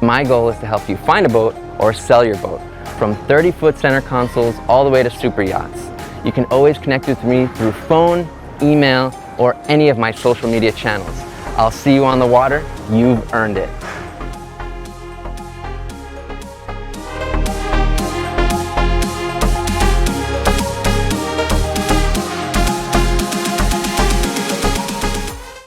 My goal is to help you find a boat or sell your boat, from 30-foot center consoles all the way to super yachts. You can always connect with me through phone, email, or any of my social media channels. I'll see you on the water. You've earned it.